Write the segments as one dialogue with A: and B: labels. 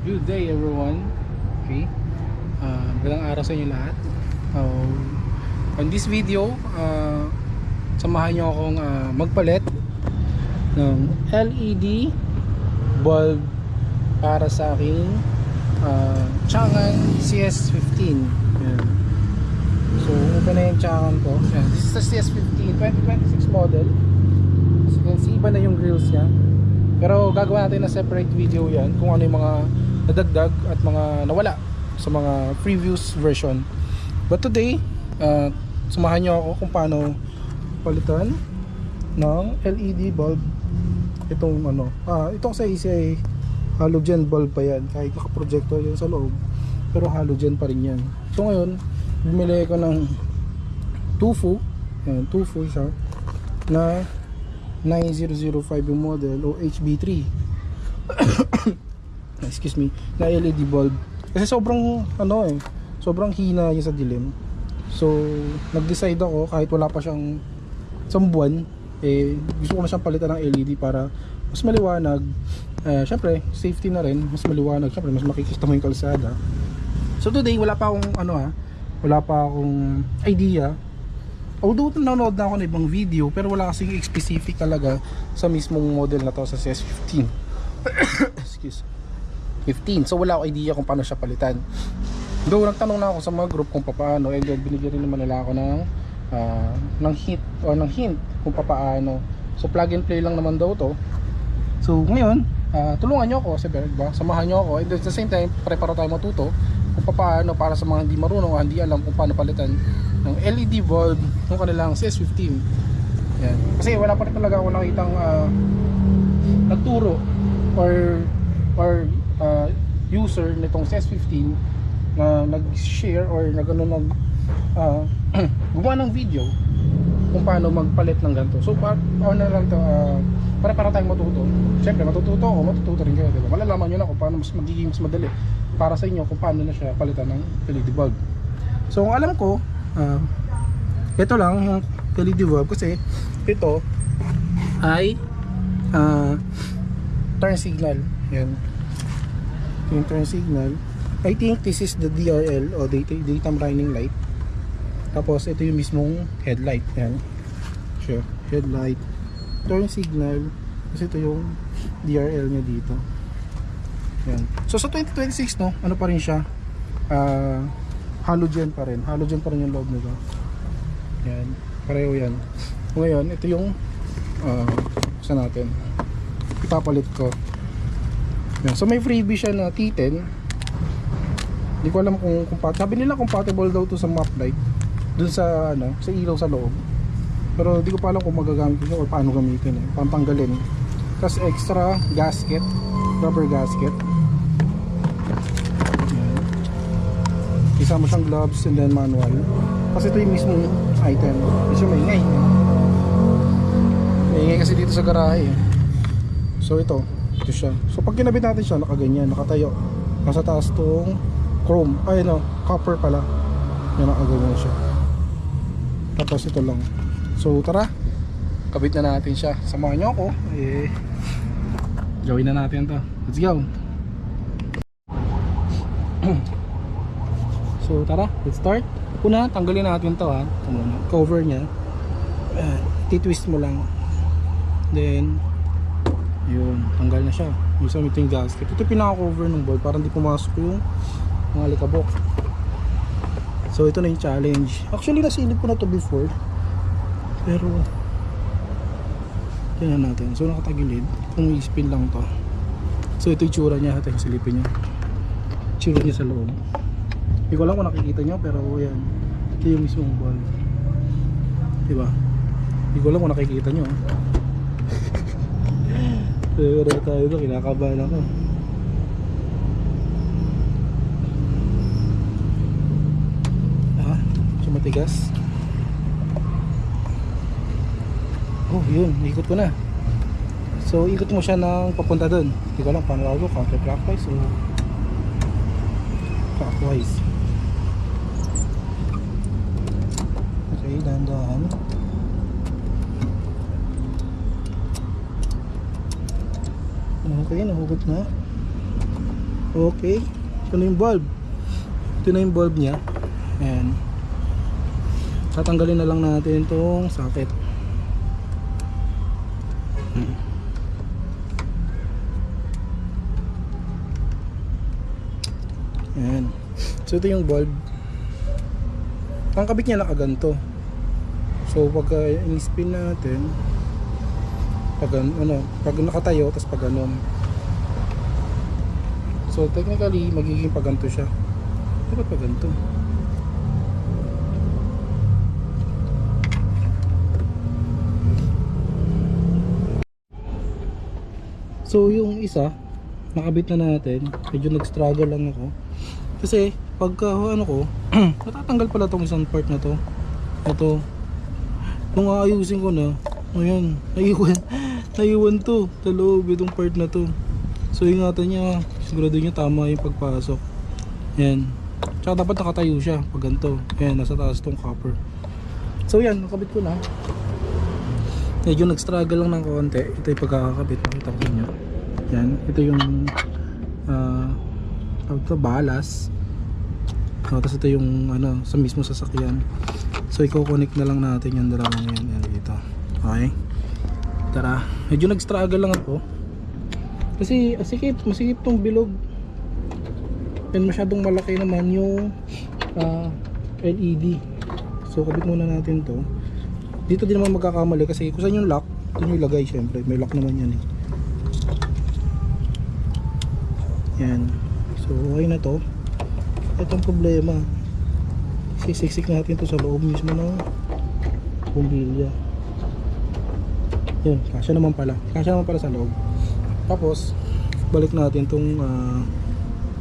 A: Good day everyone. Okay. Magandang araw sa inyo lahat. On this video, samahan nyo akong magpalit ng LED bulb para sa aking Chang'an CS15. Yan. So, open na yung Chang'an ko. Yan. This is the CS15 2026 model. As you can see, iba na yung grills niya. Pero gagawa natin na separate video yan kung ano yung mga nadagdag at mga nawala sa mga previous version. But today, sumahan nyo ako kung paano palitan ng LED bulb. Itong ano, ito kasi ay halogen bulb pa yan, kahit naka-projector yan sa loob, pero halogen pa rin yan. So ngayon, bumili ko ng Tufu, yan, Tufu isa na 9005 yung model o HB3 excuse me, na LED bulb kasi sobrang sobrang hina yung sa dilim. So nag-decide ako, kahit wala pa siyang isang buwan, gusto ko na siyang palitan ng LED para mas maliwanag. Syempre safety na rin, mas maliwanag, syempre mas makikita mo yung kalsada. So today wala pa akong idea. Although nanonood na ako ng ibang video, pero wala kasing specific talaga sa mismong model na to, sa CS15 excuse 15. So wala akong idea kung paano siya palitan. Though nagtanong na ako sa mga group kung paano, and then binigyan rin naman nila ako ng hint kung paano. So plug and play lang naman daw to. So ngayon, tulungan nyo ako, diba? Samahan nyo ako, and at the same time para tayo matuto kung paano, para sa mga hindi marunong o hindi alam kung paano palitan ng LED bulb ng kanilang CS15. Yan. Kasi wala pa rin talaga ako nakitang nagturo or user nitong CS15 na nag-share or gumawa ng video kung paano magpalit ng ganito. So paano na lang to, para tayong matuto. Siyempre matututo ako, matututo rin kayo, diba? Malalaman nyo na kung paano magiging mas madali para sa inyo kung paano na siya palitan ng LED bulb. So kung alam ko, ito lang yung LED bulb, kasi ito ay turn signal. Yan yung turn signal. I think this is the DRL o daytime running light. Tapos ito yung mismong headlight. Yan, sure, headlight, turn signal. Kasi ito yung DRL nya dito. Yan. So sa 2026 no, ano pa rin siya, halogen pa rin yung loob nito. Yan, pareho yan. Ngayon ito yung sa natin ipapalit ko. Yan. So may freebie siya na T10. Hindi ko alam kung sabi nila compatible daw to sa map light dun sa sa ilaw sa loob. Pero hindi ko pa alam kung magagamit ko siya o paano gamitin pantanggalin. Tapos extra gasket, rubber gasket. Yan. Isama siyang gloves and then manual. Kasi ito yung mismong item. Kasi maingay. Maingay kasi dito sa garahe. So ito siya. So pag kinabit natin siya, nakaganyan, nakatayo. Nasa taas tong chrome, copper pala. Yan, nakaganyan siya. Tapos ito lang. So tara, kabit na natin siya. Samahan nyo ako. Gawin na natin to. Let's go. So tara, let's start. Una, tanggalin natin to cover nya. Titwist mo lang. Then yun, tanggal na siya. Yung ito yung gasket. Ito pinaka-cover ng bulb para hindi pumasok yung mga alikabok. So ito na yung challenge. Actually nasilip ko na to before, pero tingnan natin. So nakatagilid, kung i-spin lang to. So ito yung tsura niya. Ito yung silipin niya, tsura niya sa loob. Hindi ko lang kung nakikita nyo, pero yan, ito yung mismong bulb, diba? Hindi ko lang kung nakikita nyo. Pero tayo ito, kinakabahan ako. So matigas. Oh yun, ikot ko na. So ikot mo siya ng papunta doon. Hindi ko lang paano ako, counterclockwise o clockwise. Okay, dahan-dahan. Okay, nahugot na. Okay, ito na yung bulb. Ito na yung bulb niya. Ayan. Tatanggalin na lang natin itong socket. Ayan. So ito yung bulb. Ang kabit niya nakaganto. So pag in-spin natin, pag nakatayo, tapos pag ganun. So technically magiging paganto siya. Dapat paganto. So yung isa nakabit na natin. Medyo nag-struggle lang ako. Kasi pagka natatanggal pala tong isang part na to. Ito. Nung aayusin ko na, ayan, naiwan to sa loob itong part na to. So ingatan niya, sigurado niya tama yung pagpasok. Ayan. Tsaka dapat nakatayo siya pag ganito. Ayan, nasa taas tong copper. So yan, nakabit ko na. Medyo nag-struggle lang ng konti. Ito yung pagkakakabit, nakita ko niyo. Yan, ito yung balas. Tapos ito yung sa mismo sasakyan. So i-connect na lang natin yung dalawang yan dito. Okay. Tara, medyo nag-struggle lang ako. Kasi masikip tong bilog. And masyadong malaki naman yung LED. So kabit muna natin to. Dito din naman magkakamali kasi kung saan yung lock, doon yung ilagay syempre. May lock naman yan eh. Yan. So okay na to. Itong problema, sisiksik natin to sa loob mismo ng bumbilya. Yun, kasya naman pala sa loob. Tapos balik natin tong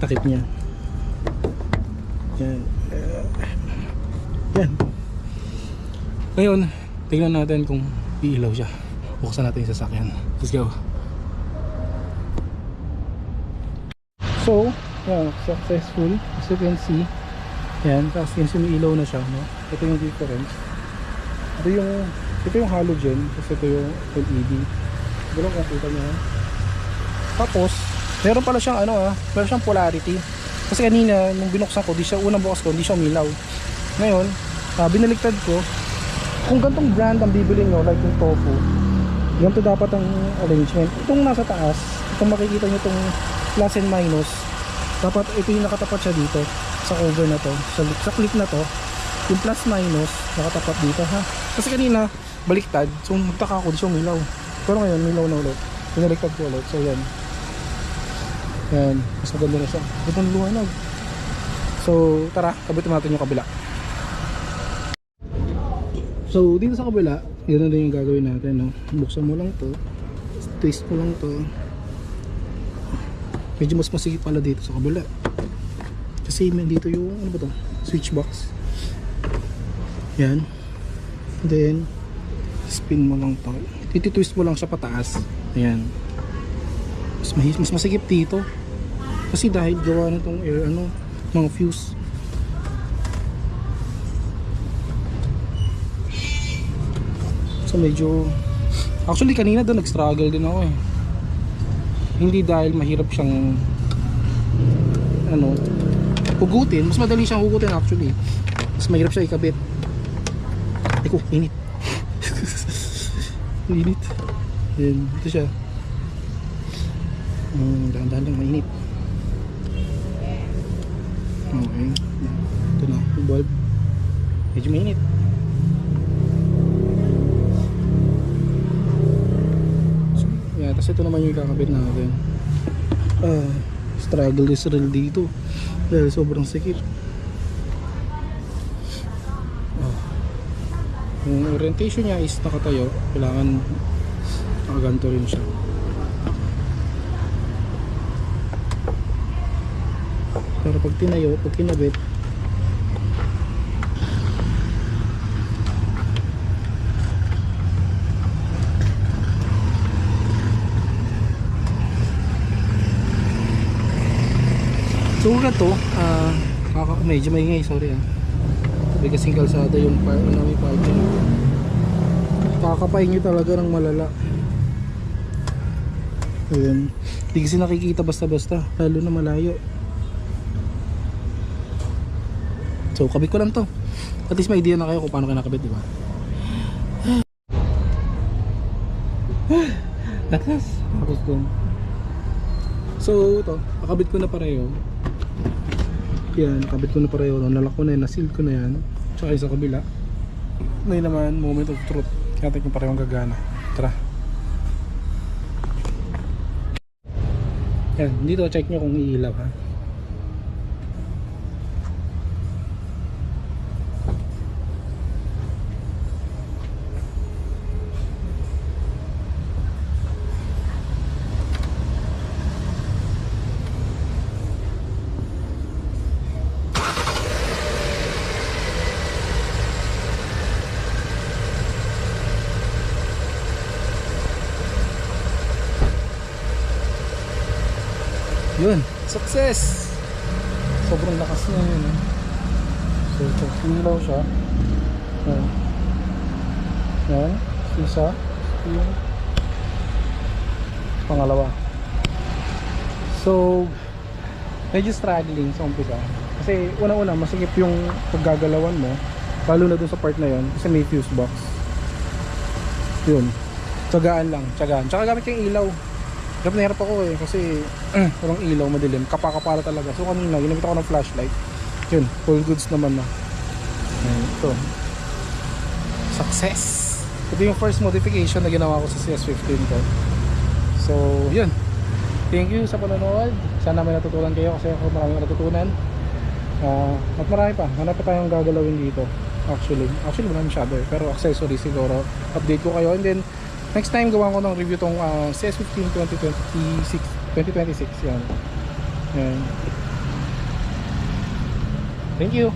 A: takip niya. Yan. Yan. Ngayon, tingnan natin kung iilaw siya. Buksan natin yung sasakyan. Let's go. So, yeah, successful. As you can see, yan, tapos yung sumiilaw na siya, no? Ito yung difference. Ito yung halogen, kasi ito yung LED. Ganun kung kita niya. Tapos, meron pala siyang meron siyang polarity. Kasi kanina nung binuksan ko, unang bukas ko, hindi siya umilaw. Ngayon, binaligtad ko. Kung gantong brand ang bibili nyo, like yung Tofu, ganito dapat ang arrangement. Itong nasa taas, itong makikita nyo itong plus and minus, dapat ito yung nakatapat siya dito sa cover na to, sa clip na to. Yung plus minus nakatapat dito, ha. Kasi kanina baliktad, so nagtaka ako, di siya umilaw. Pero ngayon umilaw na ulit, binaligtad ko ulit. So yan, mas maganda na siya, itong luwanag. So tara, kabitin natin yung kabila. So dito sa kabila, yun na din yung gagawin natin, no? Buksan mo lang to, twist mo lang to. Medyo mas masigit pala dito sa kabila. Kasi dito yung switch box. Yan. Then spin mo lang to. Titi-twist mo lang siya pataas. Ayan. Mas masigit dito. Kasi dahil gawa na tong mga fuse. So medyo, actually kanina doon nag-struggle din ako eh. Hindi dahil mahirap siyang hugutin. Mas madali siyang hugutin actually. Mas mahirap siya ikabit. Eko, init. Init. Yan, ito siya. Dahan-dahan lang mainit. Okay. Ito na, yung bulb. Medyo mainit. Tapos ito naman yung kakabit natin. Struggle is real dito dahil sobrang sikip. Yung orientation niya is nakatayo, kailangan nakaganto rin siya. Pero pag tinayo, pag kinabit, so to, medyo maingay, sorry Sabi kasing kalsada yung namin parking. Kakapain nyo talaga ng malala. Ayun. Hindi kasi nakikita basta-basta, lalo na malayo. So, kabit ko lang to. At least may idea na kayo kung paano kinakabit, di ba? Lakas. Tapos dun. So, ito. Nakabit ko na pareho. Yan, nakabit ko na pareho. Nalak ko na yan. Nasil ko na yan. Tsaka yung sa kabila. Ngayon naman, moment of truth. Kaya natin kung parehong gagana. Tara. Yan, dito check nyo kung iilaw ha. Yun, success! Sobrang lakas na yun eh. So, ito, ilaw siya. Yan. Yan, isa. Yung pangalawa. So, medyo struggling sa umpisa. Kasi una-una, masikip yung paggagalawan mo. Lalo na dun sa part na yun, kasi may fuse box. Yun, tsagaan lang, tsagaan. Tsaka gamit yung ilaw. Hirap na hirap ako eh, kasi walang ilaw, madilim, kapakapala talaga. So kanina, ginamit ako ng flashlight. Yun, full goods naman na. Ito. Success! Ito yung first modification na ginawa ko sa CS15 ko. So, yun. Thank you sa panonood. Sana may natutunan kayo kasi ako maraming natutunan. At marami pa. Marami pa tayong gagalawin dito. Actually wala masyado eh. Pero accessory siguro. Update ko kayo. And then, next time gawa ko ng review tong CS15 2026 yan. Thank you.